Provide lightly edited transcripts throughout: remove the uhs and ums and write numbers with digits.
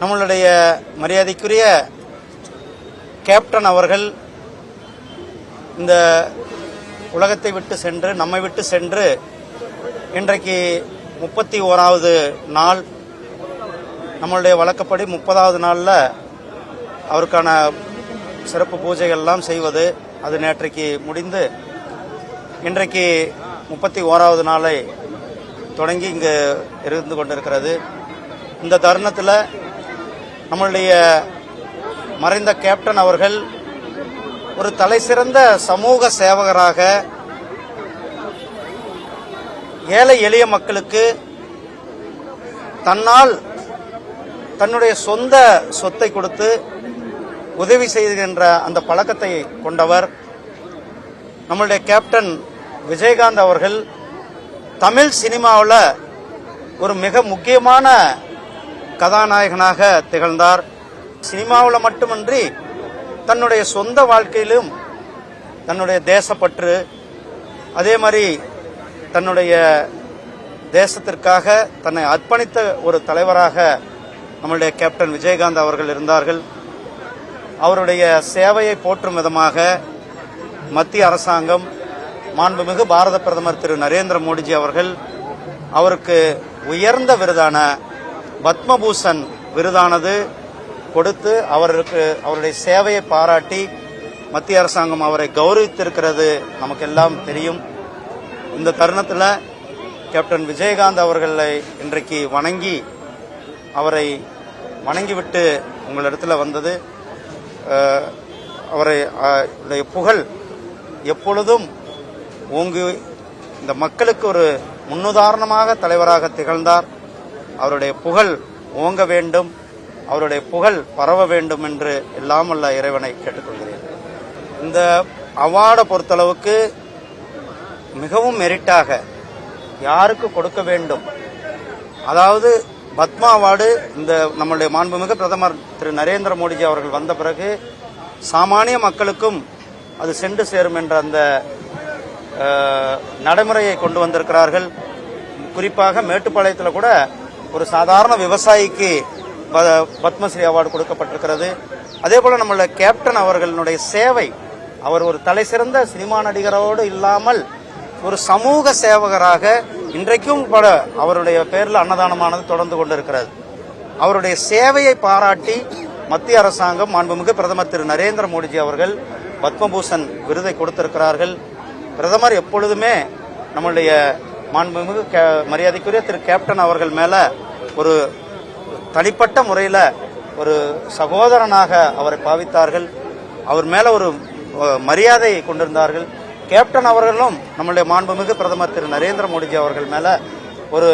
நம்மளுடைய மரியாதைக்குரிய கேப்டன் அவர்கள் இந்த உலகத்தை விட்டு சென்று நம்மை விட்டு சென்று இன்றைக்கு 31வது நாள். நம்மளுடைய வழக்கப்படி 30வது நாளில் அவருக்கான சிறப்பு பூஜைகள்லாம் செய்வது அது நேற்றைக்கு முடிந்து இன்றைக்கு 31வது நாளை தொடங்கி இங்கு இருந்து கொண்டிருக்கிறது. இந்த தருணத்தில் நம்மளுடைய மறைந்த கேப்டன் அவர்கள் ஒரு தலைசிறந்த சமூக சேவகராக ஏழை எளிய மக்களுக்கு தன்னால் தன்னுடைய சொந்த சொத்தை கொடுத்து உதவி செய்கின்ற அந்த பழக்கத்தை கொண்டவர். நம்மளுடைய கேப்டன் விஜயகாந்த் அவர்கள் தமிழ் சினிமாவில் ஒரு மிக முக்கியமான கதாநாயகனாக திகழ்ந்தார். சினிமாவில் மட்டுமின்றி தன்னுடைய சொந்த வாழ்க்கையிலும் தன்னுடைய தேசப்பற்று, அதே மாதிரி தன்னுடைய தேசத்திற்காக தன்னை அர்ப்பணித்த ஒரு தலைவராக நம்முடைய கேப்டன் விஜயகாந்த் அவர்கள் இருந்தார்கள். அவருடைய சேவையை போற்றும் விதமாக மத்திய அரசாங்கம், மாண்புமிகு பாரத பிரதமர் திரு நரேந்திர மோடிஜி அவர்கள் அவருக்கு உயர்ந்த விருதான பத்மபூஷன் விருதானது கொடுத்து அவருடைய சேவையை பாராட்டி மத்திய அரசாங்கம் அவரை கௌரவித்திருக்கிறது நமக்கெல்லாம் தெரியும். இந்த தருணத்தில் கேப்டன் விஜயகாந்த் அவர்களை இன்றைக்கு அவரை வணங்கிவிட்டு உங்களிடத்தில் வந்தது. அவருடைய புகழ் எப்பொழுதும் ஓங்கி இந்த மக்களுக்கு ஒரு முன்னுதாரணமாக தலைவராக திகழ்ந்தார். அவருடைய புகழ் ஓங்க வேண்டும், அவருடைய புகழ் பரவ வேண்டும் என்று எல்லாம் வல்ல இறைவனை கேட்டுக்கொள்கிறேன். இந்த அவார்டை பொறுத்தளவுக்கு மிகவும் மெரிட்டாக யாருக்கு கொடுக்க வேண்டும், அதாவது பத்மா அவார்டு இந்த நம்முடைய மாண்புமிகு பிரதமர் திரு நரேந்திர மோடிஜி அவர்கள் வந்த பிறகு சாமானிய மக்களுக்கும் அது சென்று சேரும் என்ற அந்த நடைமுறையை கொண்டு வந்திருக்கிறார்கள். குறிப்பாக மேட்டுப்பாளையத்தில் கூட ஒரு சாதாரண விவசாயிக்கு பத்மஸ்ரீ அவார்டு கொடுக்கப்பட்டிருக்கிறது. அதே போல நம்மளுடைய கேப்டன் அவர்களுடைய சேவை, அவர் ஒரு தலை சிறந்த சினிமா நடிகரோடு இல்லாமல் ஒரு சமூக சேவகராக இன்றைக்கும் அவருடைய பேரில் அன்னதானமானது தொடர்ந்து கொண்டிருக்கிறது. அவருடைய சேவையை பாராட்டி மத்திய அரசாங்கம் மாண்புமிகு பிரதமர் திரு நரேந்திர மோடிஜி அவர்கள் பத்மபூஷன் விருதை கொடுத்திருக்கிறார்கள். பிரதமர் எப்பொழுதுமே நம்முடைய மாண்புமிகு மரியாதைக்குரிய திரு கேப்டன் அவர்கள் மேல ஒரு தனிப்பட்ட முறையில் ஒரு சகோதரனாக அவரை பாவித்தார்கள். அவர் மேல ஒரு மரியாதை கொண்டிருந்தார்கள். கேப்டன் அவர்களும் நம்முடைய மாண்புமிகு பிரதமர் திரு நரேந்திர மோடிஜி அவர்கள் மேல ஒரு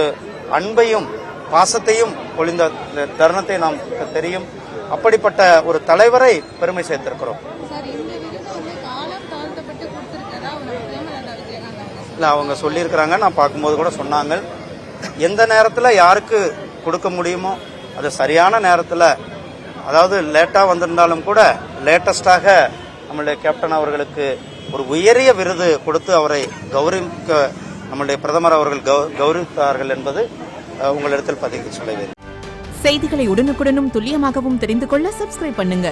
அன்பையும் பாசத்தையும் பொழிந்த தருணத்தை நாம் தெரியும். அப்படிப்பட்ட ஒரு தலைவரை பெருமை சேர்த்திருக்கிறோம். இல்லை, அவங்க சொல்லியிருக்கிறாங்க, நான் பார்க்கும்போது கூட சொன்னாங்க, எந்த நேரத்தில் யாருக்கு கொடுக்க முடியுமோ அது சரியான நேரத்தில், அதாவது லேட்டாக வந்திருந்தாலும் கூட லேட்டஸ்டாக நம்மளுடைய கேப்டன் அவர்களுக்கு ஒரு உயரிய விருது கொடுத்து அவரை கௌரவிக்க நம்முடைய பிரதமர் அவர்கள் கௌரவித்தார்கள் என்பது உங்களிடத்தில் பதிவு சொல்லுவேன். செய்திகளை உடனுக்குடனும் துல்லியமாகவும் தெரிந்து கொள்ள சப்ஸ்கிரைப் பண்ணுங்க.